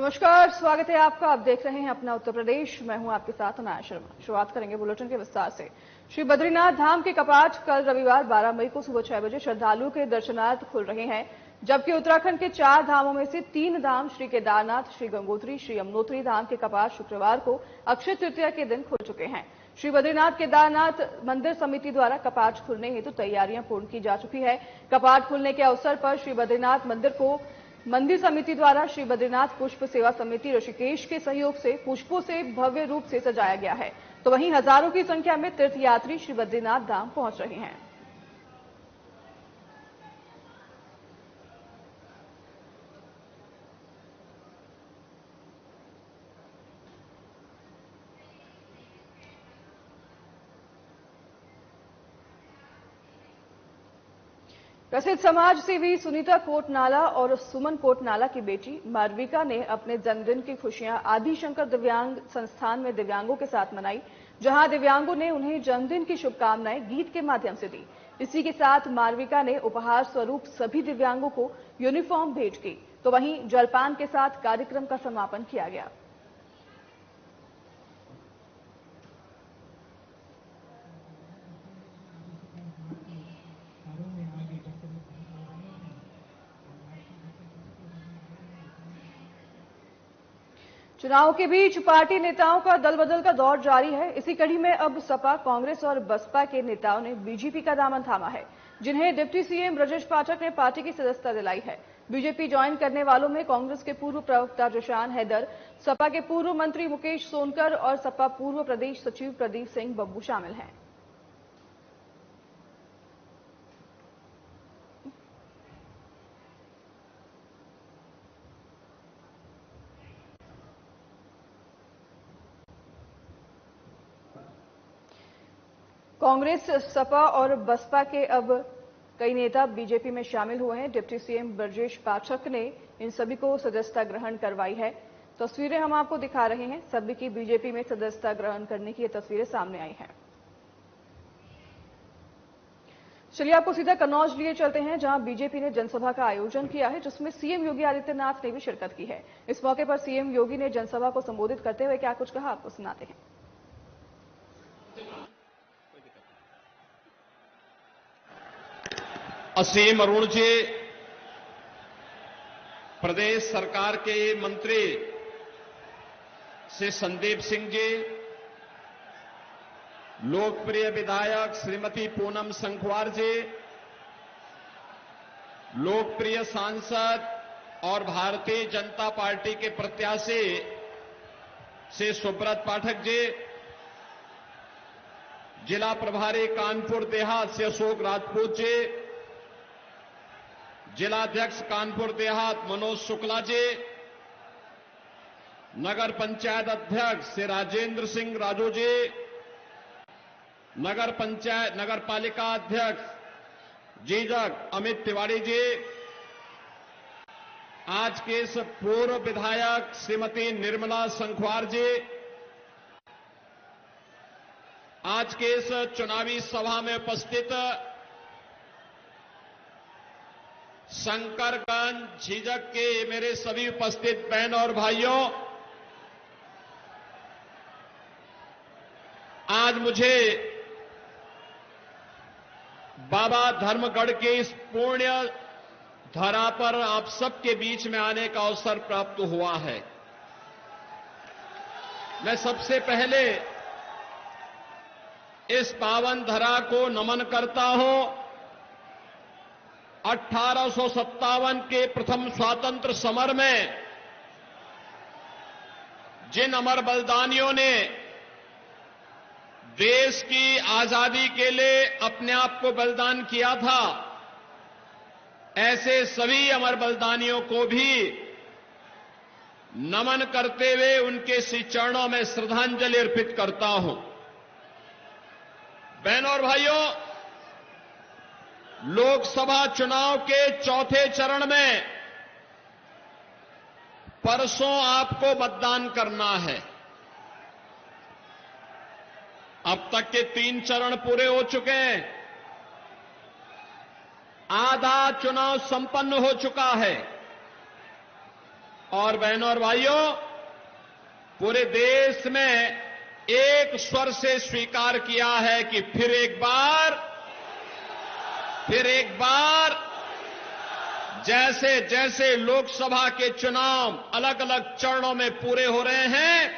नमस्कार, स्वागत है आपका। आप देख रहे हैं अपना उत्तर प्रदेश। मैं हूं आपके साथ अनाया शर्मा। शुरुआत करेंगे बुलेटिन के विस्तार से। श्री बद्रीनाथ धाम के कपाट कल रविवार 12 मई को सुबह 6 बजे श्रद्धालुओं के दर्शनार्थ खुल रहे हैं, जबकि उत्तराखंड के 4 धामों में से 3 धाम श्री केदारनाथ, श्री गंगोत्री, श्री यमुनोत्री धाम के कपाट शुक्रवार को अक्षय तृतीया के दिन खुल चुके हैं। श्री बद्रीनाथ केदारनाथ मंदिर समिति द्वारा कपाट खुलने हेतु तैयारियां पूर्ण की जा चुकी है। कपाट खुलने के अवसर पर श्री बद्रीनाथ मंदिर को मंदिर समिति द्वारा श्री बद्रीनाथ पुष्प सेवा समिति ऋषिकेश के सहयोग से पुष्पों से भव्य रूप से सजाया गया है, तो वहीं हजारों की संख्या में तीर्थयात्री श्री बद्रीनाथ धाम पहुंच रहे हैं। प्रसिद्ध समाज सेवी सुनीता कोटनाला और सुमन कोटनाला की बेटी मारविका ने अपने जन्मदिन की खुशियां आदि शंकर दिव्यांग संस्थान में दिव्यांगों के साथ मनाई, जहां दिव्यांगों ने उन्हें जन्मदिन की शुभकामनाएं गीत के माध्यम से दी। इसी के साथ मारविका ने उपहार स्वरूप सभी दिव्यांगों को यूनिफॉर्म भेंट की, तो वहीं जलपान के साथ कार्यक्रम का समापन किया गया। चुनाव के बीच पार्टी नेताओं का दल बदल का दौर जारी है। इसी कड़ी में अब सपा, कांग्रेस और बसपा के नेताओं ने बीजेपी का दामन थामा है, जिन्हें डिप्टी सीएम ब्रजेश पाठक ने पार्टी की सदस्यता दिलाई है। बीजेपी ज्वाइन करने वालों में कांग्रेस के पूर्व प्रवक्ता जिशान हैदर, सपा के पूर्व मंत्री मुकेश सोनकर और सपा पूर्व प्रदेश सचिव प्रदीप सिंह बब्बू शामिल हैं। कांग्रेस, सपा और बसपा के अब कई नेता बीजेपी में शामिल हुए हैं। डिप्टी सीएम ब्रजेश पाठक ने इन सभी को सदस्यता ग्रहण करवाई है। तस्वीरें हम आपको दिखा रहे हैं। सभी की बीजेपी में सदस्यता ग्रहण करने की ये तस्वीरें सामने आई हैं। चलिए आपको सीधा कन्नौज लिए चलते हैं, जहां बीजेपी ने जनसभा का आयोजन किया है, जिसमें सीएम योगी आदित्यनाथ ने भी शिरकत की है। इस मौके पर सीएम योगी ने जनसभा को संबोधित करते हुए क्या कुछ कहा, आपको सुनाते हैं। असीम अरुण जी, प्रदेश सरकार के मंत्री श्री संदीप सिंह जी, लोकप्रिय विधायक श्रीमती पूनम संखवार जी, लोकप्रिय सांसद और भारतीय जनता पार्टी के प्रत्याशी श्री सुब्रत पाठक जी, जिला प्रभारी कानपुर देहात से अशोक राजपूत जी, जिलाध्यक्ष कानपुर देहात मनोज शुक्ला जी, नगर पंचायत अध्यक्ष श्री राजेंद्र सिंह राजू जी, नगर पालिका अध्यक्ष जीजक अमित तिवारी जी, आज के इस पूर्व विधायक श्रीमती निर्मला संखवार जी, आज के इस चुनावी सभा में उपस्थित शंकरगंज झीझक के मेरे सभी उपस्थित बहन और भाइयों, आज मुझे बाबा धर्मगढ़ के इस पुण्य धरा पर आप सबके बीच में आने का अवसर प्राप्त हुआ है। मैं सबसे पहले इस पावन धरा को नमन करता हूं। 1857 के प्रथम स्वतंत्र समर में जिन अमर बलिदानियों ने देश की आजादी के लिए अपने आप को बलिदान किया था, ऐसे सभी अमर बलिदानियों को भी नमन करते हुए उनके श्री चरणों में श्रद्धांजलि अर्पित करता हूं। बहनों और भाइयों, लोकसभा चुनाव के चौथे चरण में परसों आपको मतदान करना है। अब तक के 3 चरण पूरे हो चुके हैं। आधा चुनाव संपन्न हो चुका है। और बहनों और भाइयों, पूरे देश में एक स्वर से स्वीकार किया है कि फिर एक बार जैसे जैसे लोकसभा के चुनाव अलग अलग चरणों में पूरे हो रहे हैं,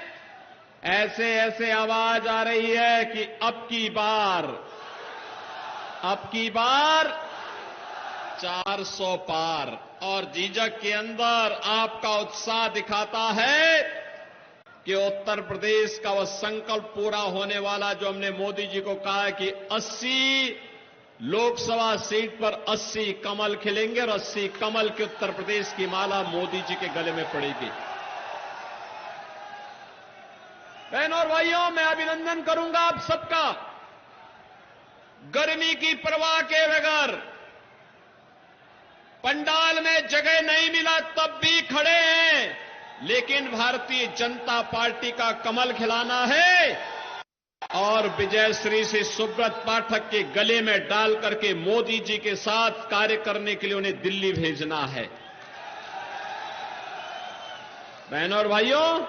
ऐसे ऐसे आवाज आ रही है कि अब की बार 400 पार। और झिझक के अंदर आपका उत्साह दिखाता है कि उत्तर प्रदेश का वह संकल्प पूरा होने वाला जो हमने मोदी जी को कहा है कि 80 लोकसभा सीट पर 80 कमल खिलेंगे और 80 कमल के उत्तर प्रदेश की माला मोदी जी के गले में पड़ेगी। बहनों और भाइयों, मैं अभिनंदन करूंगा आप सबका। गर्मी की परवाह के बगैर पंडाल में जगह नहीं मिला तब भी खड़े हैं, लेकिन भारतीय जनता पार्टी का कमल खिलाना है और विजयश्री से सुब्रत पाठक के गले में डाल करके मोदी जी के साथ कार्य करने के लिए उन्हें दिल्ली भेजना है। बहनों और भाइयों,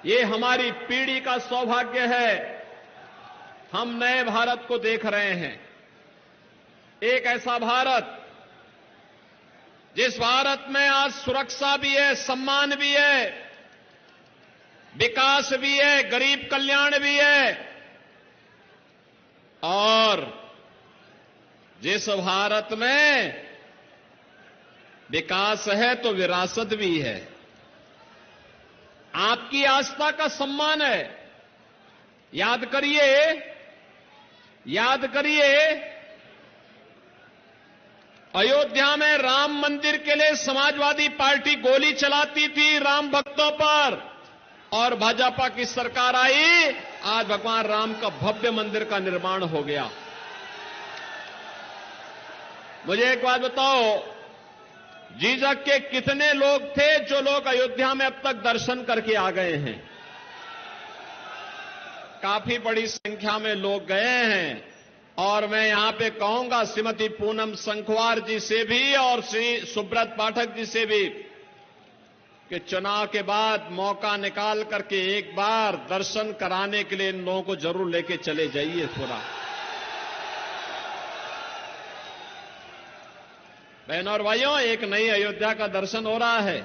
ये हमारी पीढ़ी का सौभाग्य है। हम नए भारत को देख रहे हैं, एक ऐसा भारत जिस भारत में आज सुरक्षा भी है, सम्मान भी है, विकास भी है, गरीब कल्याण भी है, और जिस भारत में विकास है तो विरासत भी है, आपकी आस्था का सम्मान है। याद करिए अयोध्या में राम मंदिर के लिए समाजवादी पार्टी गोली चलाती थी राम भक्तों पर, और भाजपा की सरकार आई, आज भगवान राम का भव्य मंदिर का निर्माण हो गया। मुझे एक बात बताओ, झिझक के कितने लोग थे जो लोग अयोध्या में अब तक दर्शन करके आ गए हैं? काफी बड़ी संख्या में लोग गए हैं। और मैं यहां पे कहूंगा श्रीमती पूनम संखवार जी से भी और श्री सुब्रत पाठक जी से भी कि चुनाव के बाद मौका निकाल करके एक बार दर्शन कराने के लिए इन लोगों को जरूर लेके चले जाइए थोड़ा। बहनों और भाइयों, एक नई अयोध्या का दर्शन हो रहा है।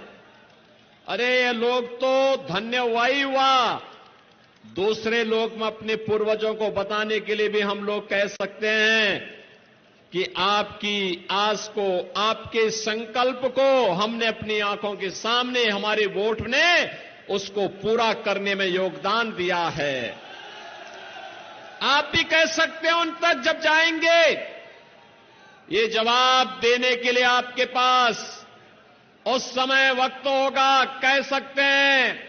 अरे ये लोग तो धन्य हुआ। दूसरे लोग में अपने पूर्वजों को बताने के लिए भी हम लोग कह सकते हैं कि आपकी आस को, आपके संकल्प को हमने अपनी आंखों के सामने, हमारे वोट ने उसको पूरा करने में योगदान दिया है। आप भी कह सकते हैं उन तक जब जाएंगे, ये जवाब देने के लिए आपके पास उस समय वक्त होगा। कह सकते हैं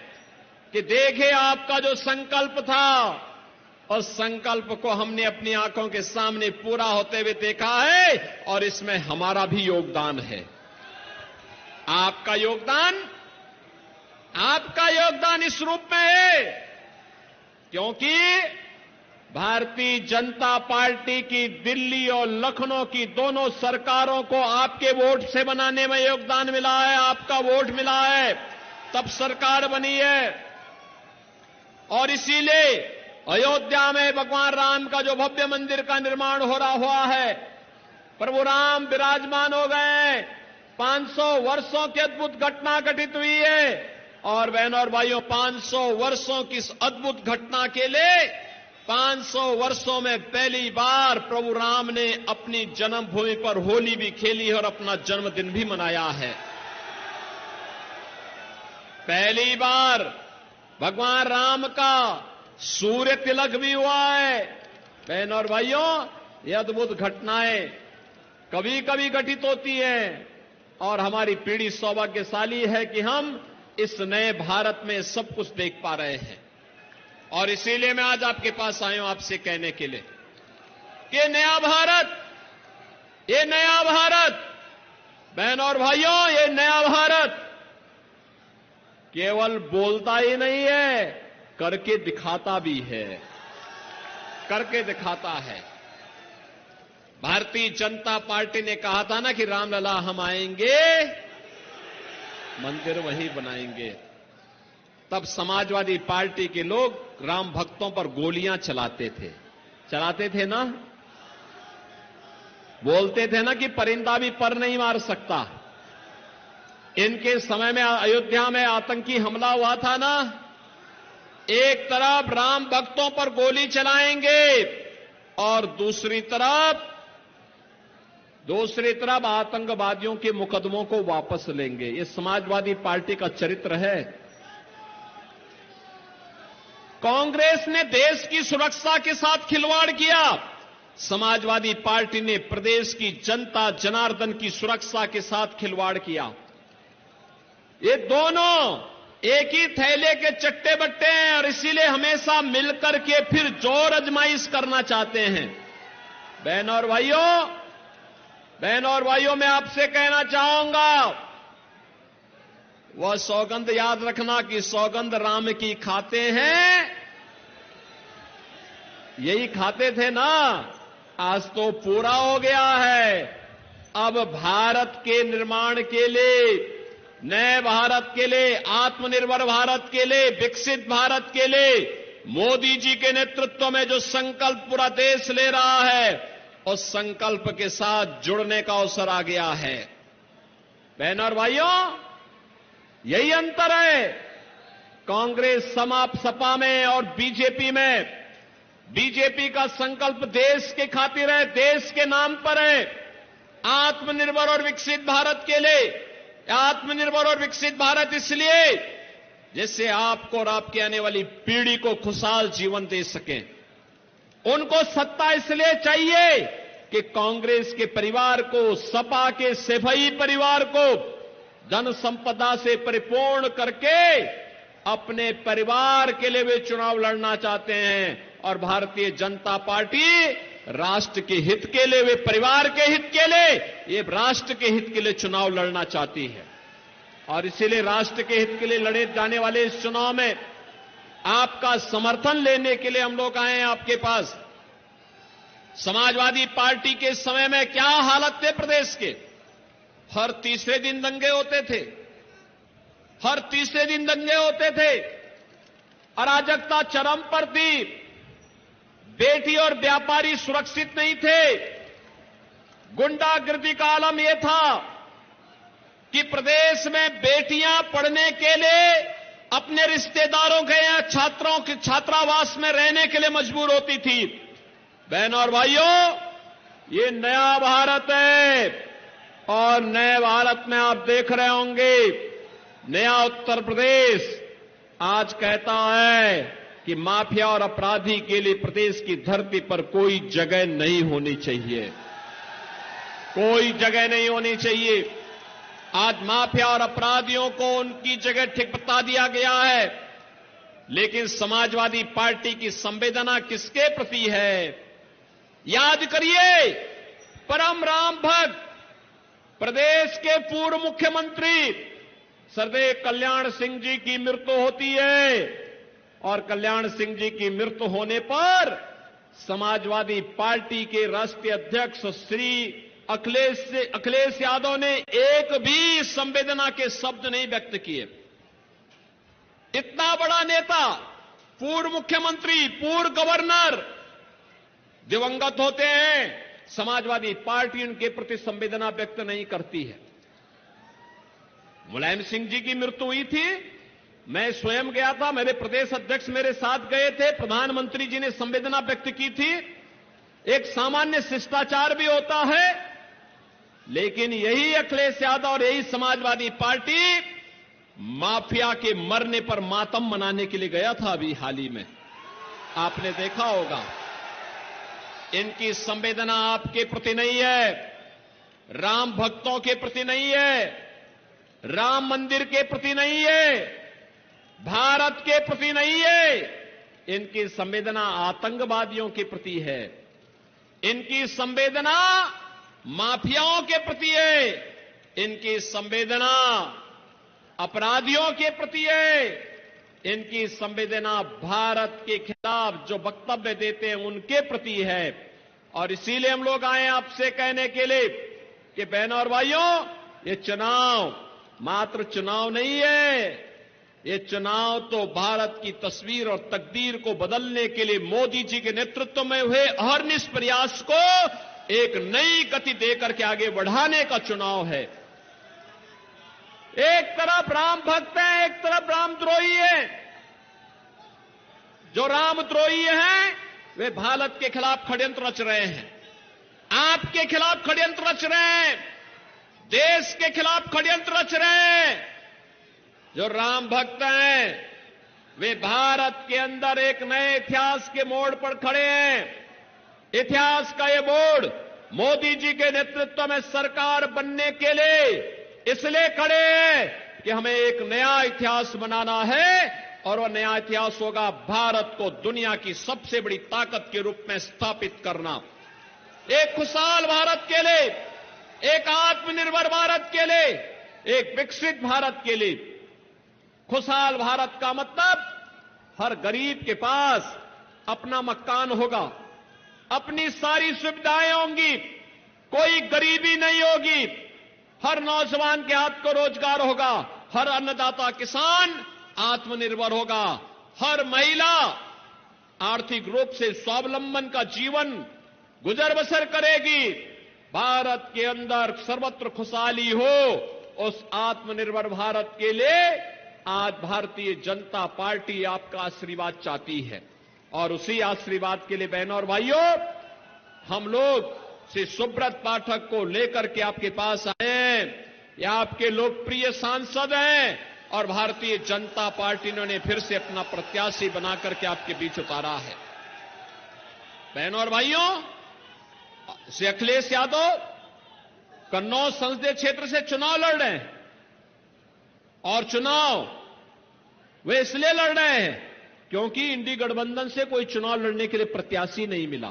कि देखिए आपका जो संकल्प था, उस संकल्प को हमने अपनी आंखों के सामने पूरा होते हुए देखा है और इसमें हमारा भी योगदान है। आपका योगदान इस रूप में है क्योंकि भारतीय जनता पार्टी की दिल्ली और लखनऊ की दोनों सरकारों को आपके वोट से बनाने में योगदान मिला है, आपका वोट मिला है, तब सरकार बनी है। और इसीलिए अयोध्या में भगवान राम का जो भव्य मंदिर का निर्माण हो रहा हुआ है, प्रभु राम विराजमान हो गए। 500 वर्षों की अद्भुत घटना घटित हुई है। और बहनों और भाइयों, 500 वर्षों की इस अद्भुत घटना के लिए 500 वर्षों में पहली बार प्रभु राम ने अपनी जन्मभूमि पर होली भी खेली और अपना जन्मदिन भी मनाया है। पहली बार भगवान राम का सूर्य तिलक भी हुआ है। बहनों और भाइयों, ये अद्भुत घटनाएं कभी कभी घटित होती हैं और हमारी पीढ़ी सौभाग्यशाली है कि हम इस नए भारत में सब कुछ देख पा रहे हैं। और इसीलिए मैं आज आपके पास आया हूं आपसे कहने के लिए कि ये नया भारत, बहनों और भाइयों, ये नया भारत केवल बोलता ही नहीं है, करके दिखाता भी है, करके दिखाता है। भारतीय जनता पार्टी ने कहा था ना कि रामलला हम आएंगे मंदिर वही बनाएंगे। तब समाजवादी पार्टी के लोग राम भक्तों पर गोलियां चलाते थे ना, बोलते थे ना कि परिंदा भी पर नहीं मार सकता। इनके समय में अयोध्या में आतंकी हमला हुआ था ना, एक तरफ राम भक्तों पर गोली चलाएंगे और दूसरी तरफ आतंकवादियों के मुकदमों को वापस लेंगे। ये समाजवादी पार्टी का चरित्र है। कांग्रेस ने देश की सुरक्षा के साथ खिलवाड़ किया, समाजवादी पार्टी ने प्रदेश की जनता जनार्दन की सुरक्षा के साथ खिलवाड़ किया। ये दोनों एक ही थैले के चट्टे बट्टे हैं और इसीलिए हमेशा मिलकर के फिर जोर आजमाइश करना चाहते हैं। बहनों और भाइयों, मैं आपसे कहना चाहूंगा, वह सौगंध याद रखना कि सौगंध राम की खाते हैं, यही खाते थे ना, आज तो पूरा हो गया है। अब भारत के निर्माण के लिए, नए भारत के लिए, आत्मनिर्भर भारत के लिए, विकसित भारत के लिए मोदी जी के नेतृत्व में जो संकल्प पूरा देश ले रहा है, उस संकल्प के साथ जुड़ने का अवसर आ गया है। बहनों और भाइयों, यही अंतर है कांग्रेस सपा में और बीजेपी में। बीजेपी का संकल्प देश के खातिर है, देश के नाम पर है, आत्मनिर्भर और विकसित भारत के लिए। आत्मनिर्भर और विकसित भारत इसलिए जिससे आपको और आपके आने वाली पीढ़ी को खुशहाल जीवन दे सकें। उनको सत्ता इसलिए चाहिए कि कांग्रेस के परिवार को, सपा के सेफई परिवार को धन संपदा से परिपूर्ण करके अपने परिवार के लिए वे चुनाव लड़ना चाहते हैं। और भारतीय जनता पार्टी राष्ट्र के हित के लिए, वे परिवार के हित के लिए, ये राष्ट्र के हित के लिए चुनाव लड़ना चाहती है। और इसीलिए राष्ट्र के हित के लिए लड़े जाने वाले इस चुनाव में आपका समर्थन लेने के लिए हम लोग आए हैं आपके पास। समाजवादी पार्टी के समय में क्या हालत थे प्रदेश के, हर तीसरे दिन दंगे होते थे, हर तीसरे दिन दंगे होते थे, अराजकता चरम पर थी, बेटी और व्यापारी सुरक्षित नहीं थे, गुंडागर्दी का आलम यह था कि प्रदेश में बेटियां पढ़ने के लिए अपने रिश्तेदारों के या छात्रों के छात्रावास में रहने के लिए मजबूर होती थी। बहनों और भाइयों, ये नया भारत है और नए भारत में आप देख रहे होंगे, नया उत्तर प्रदेश आज कहता है कि माफिया और अपराधी के लिए प्रदेश की धरती पर कोई जगह नहीं होनी चाहिए, कोई जगह नहीं होनी चाहिए। आज माफिया और अपराधियों को उनकी जगह ठीक बता दिया गया है, लेकिन समाजवादी पार्टी की संवेदना किसके प्रति है? याद करिए, परम राम भक्त प्रदेश के पूर्व मुख्यमंत्री सरदेव कल्याण सिंह जी की मृत्यु होती है और कल्याण सिंह जी की मृत्यु होने पर समाजवादी पार्टी के राष्ट्रीय अध्यक्ष श्री अखिलेश यादव ने एक भी संवेदना के शब्द नहीं व्यक्त किए। इतना बड़ा नेता, पूर्व मुख्यमंत्री, पूर्व गवर्नर दिवंगत होते हैं, समाजवादी पार्टी उनके प्रति संवेदना व्यक्त नहीं करती है। मुलायम सिंह जी की मृत्यु हुई थी, मैं स्वयं गया था, मेरे प्रदेश अध्यक्ष मेरे साथ गए थे, प्रधानमंत्री जी ने संवेदना व्यक्त की थी। एक सामान्य शिष्टाचार भी होता है, लेकिन यही अखिलेश यादव और यही समाजवादी पार्टी माफिया के मरने पर मातम मनाने के लिए गया था। अभी हाल ही में आपने देखा होगा, इनकी संवेदना आपके प्रति नहीं है, राम भक्तों के प्रति नहीं है, राम मंदिर के प्रति नहीं है, भारत के प्रति नहीं है। इनकी संवेदना आतंकवादियों के प्रति है, इनकी संवेदना माफियाओं के प्रति है, इनकी संवेदना अपराधियों के प्रति है, इनकी संवेदना भारत के खिलाफ जो वक्तव्य देते हैं उनके प्रति है। और इसीलिए हम लोग आए आपसे कहने के लिए कि बहनों और भाइयों, ये चुनाव मात्र चुनाव नहीं है, ये चुनाव तो भारत की तस्वीर और तकदीर को बदलने के लिए मोदी जी के नेतृत्व में हुए अहर्निश प्रयास को एक नई गति देकर के आगे बढ़ाने का चुनाव है। एक तरफ राम भक्त है, एक तरफ रामद्रोही है। जो रामद्रोही हैं वे भारत के खिलाफ षड्यंत्र रच रहे हैं, आपके खिलाफ षड्यंत्र रच रहे हैं, देश के खिलाफ षड्यंत्र रच रहे हैं। जो राम भक्त हैं वे भारत के अंदर एक नए इतिहास के मोड़ पर खड़े हैं। इतिहास का ये मोड़ मोदी जी के नेतृत्व में सरकार बनने के लिए इसलिए खड़े हैं कि हमें एक नया इतिहास बनाना है, और वह नया इतिहास होगा भारत को दुनिया की सबसे बड़ी ताकत के रूप में स्थापित करना। एक खुशहाल भारत के लिए, एक आत्मनिर्भर भारत के लिए, एक विकसित भारत के लिए। खुशहाल भारत का मतलब हर गरीब के पास अपना मकान होगा, अपनी सारी सुविधाएं होंगी, कोई गरीबी नहीं होगी, हर नौजवान के हाथ को रोजगार होगा, हर अन्नदाता किसान आत्मनिर्भर होगा, हर महिला आर्थिक रूप से स्वावलंबन का जीवन गुजर बसर करेगी। भारत के अंदर सर्वत्र खुशहाली हो, उस आत्मनिर्भर भारत के लिए आज भारतीय जनता पार्टी आपका आशीर्वाद चाहती है। और उसी आशीर्वाद के लिए बहनों और भाइयों, हम लोग श्री सुब्रत पाठक को लेकर के आपके पास आए हैं। ये आपके लोकप्रिय सांसद हैं और भारतीय जनता पार्टी ने उन्हें फिर से अपना प्रत्याशी बना करके आपके बीच उतारा है। बहनों और भाइयों, श्री अखिलेश यादव कन्नौज संसदीय क्षेत्र से चुनाव लड़ रहे हैं, और चुनाव वे इसलिए लड़ रहे हैं क्योंकि इंडी गठबंधन से कोई चुनाव लड़ने के लिए प्रत्याशी नहीं मिला।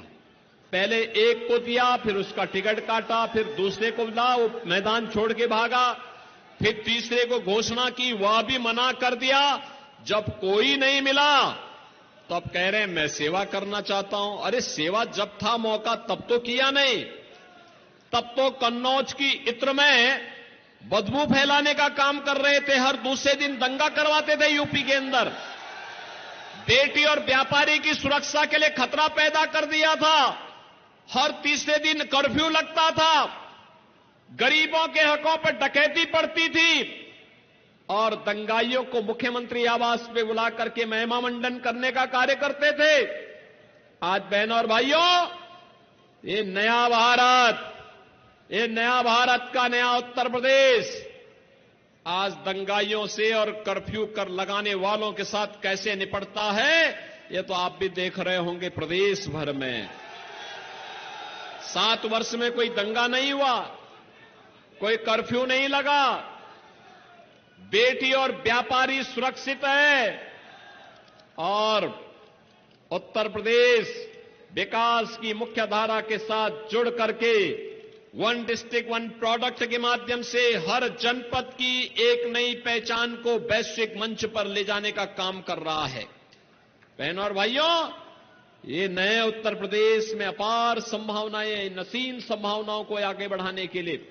पहले एक को दिया, फिर उसका टिकट काटा, फिर दूसरे को मिला, वो मैदान छोड़ के भागा, फिर तीसरे को घोषणा की, वह भी मना कर दिया। जब कोई नहीं मिला तब कह रहे हैं मैं सेवा करना चाहता हूं। अरे सेवा जब था मौका तब तो किया नहीं, तब तो कन्नौज की इत्र में बदबू फैलाने का काम कर रहे थे, हर दूसरे दिन दंगा करवाते थे यूपी के अंदर, बेटी और व्यापारी की सुरक्षा के लिए खतरा पैदा कर दिया था, हर तीसरे दिन कर्फ्यू लगता था, गरीबों के हकों पर डकैती पड़ती थी, और दंगाइयों को मुख्यमंत्री आवास पे बुला करके महिमा मंडन करने का कार्य करते थे। आज बहनों और भाइयों, ये नया भारत का नया उत्तर प्रदेश आज दंगाइयों से और कर्फ्यू कर लगाने वालों के साथ कैसे निपटता है, ये तो आप भी देख रहे होंगे। प्रदेश भर में 7 वर्ष में कोई दंगा नहीं हुआ, कोई कर्फ्यू नहीं लगा, बेटी और व्यापारी सुरक्षित है, और उत्तर प्रदेश विकास की मुख्य धारा के साथ जुड़ करके वन डिस्ट्रिक्ट वन प्रोडक्ट के माध्यम से हर जनपद की एक नई पहचान को वैश्विक मंच पर ले जाने का काम कर रहा है। बहनों और भाइयों, ये नए उत्तर प्रदेश में अपार संभावनाएं, नसीन संभावनाओं को आगे बढ़ाने के लिए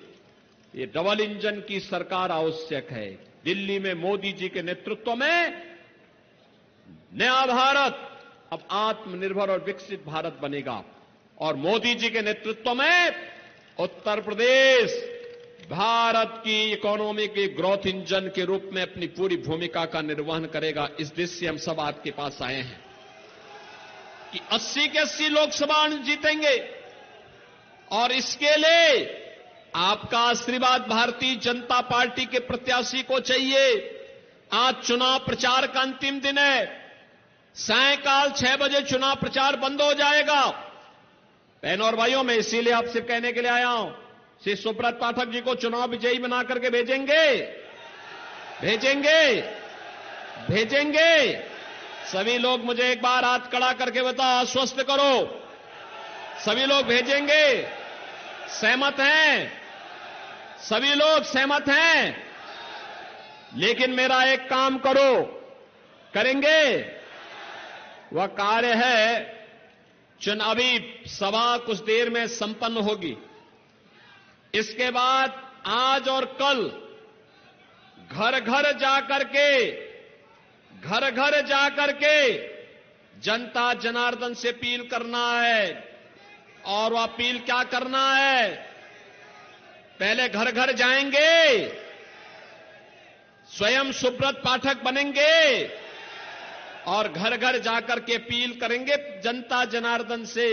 ये डबल इंजन की सरकार आवश्यक है। दिल्ली में मोदी जी के नेतृत्व में नया भारत अब आत्मनिर्भर और विकसित भारत बनेगा, और मोदी जी के नेतृत्व में उत्तर प्रदेश भारत की इकोनॉमी के ग्रोथ इंजन के रूप में अपनी पूरी भूमिका का निर्वहन करेगा। इस दृष्टि से हम सब आपके पास आए हैं कि 80 के 80 लोकसभा जीतेंगे, और इसके लिए आपका आशीर्वाद भारतीय जनता पार्टी के प्रत्याशी को चाहिए। आज चुनाव प्रचार का अंतिम दिन है, सायंकाल 6 बजे चुनाव प्रचार बंद हो जाएगा। बहनों और भाइयों, मैं इसीलिए आपसे कहने के लिए आया हूं, श्री सुब्रत पाठक जी को चुनाव विजयी बना करके भेजेंगे। सभी लोग मुझे एक बार हाथ खड़ा करके बताओ, आश्वस्त करो, सभी लोग भेजेंगे? सहमत हैं? सभी लोग सहमत हैं? लेकिन मेरा एक काम करो, करेंगे? वह कार्य है, चुनावी सभा कुछ देर में संपन्न होगी। इसके बाद आज और कल घर घर जाकर के जनता जनार्दन से अपील करना है। और वो अपील क्या करना है? पहले घर घर जाएंगे, स्वयं सुब्रत पाठक बनेंगे और घर घर जाकर के अपील करेंगे जनता जनार्दन से।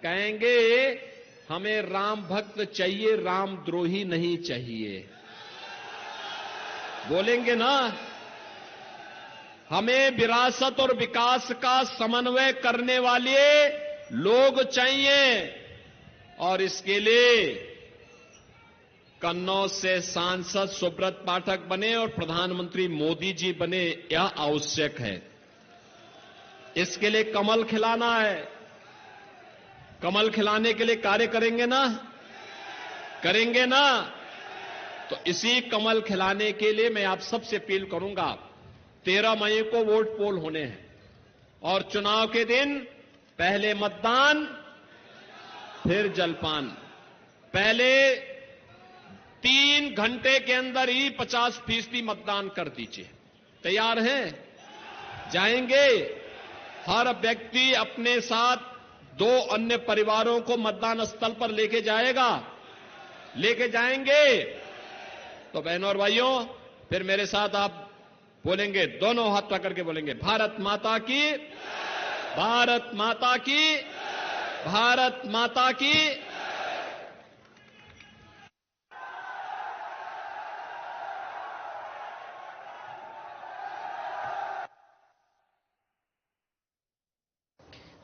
कहेंगे हमें राम भक्त चाहिए, राम द्रोही नहीं चाहिए। बोलेंगे ना, हमें विरासत और विकास का समन्वय करने वाले लोग चाहिए। और इसके लिए कन्नौज से सांसद सुब्रत पाठक बने और प्रधानमंत्री मोदी जी बने, यह आवश्यक है। इसके लिए कमल खिलाना है। कमल खिलाने के लिए कार्य करेंगे ना? करेंगे ना? तो इसी कमल खिलाने के लिए मैं आप सबसे अपील करूंगा, 13 मई को वोट पोल होने हैं और चुनाव के दिन पहले मतदान फिर जलपान। पहले 3 घंटे के अंदर ही 50% मतदान कर दीजिए। तैयार हैं? जाएंगे? हर व्यक्ति अपने साथ 2 अन्य परिवारों को मतदान स्थल पर लेके जाएगा। लेके जाएंगे? तो बहनों और भाइयों, फिर मेरे साथ आप बोलेंगे, दोनों हाथ पकड़ के बोलेंगे, भारत माता की, भारत माता की, भारत माता की।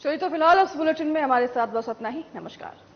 चलिए, तो फिलहाल इस बुलेटिन में हमारे साथ बस इतना ही। नमस्कार।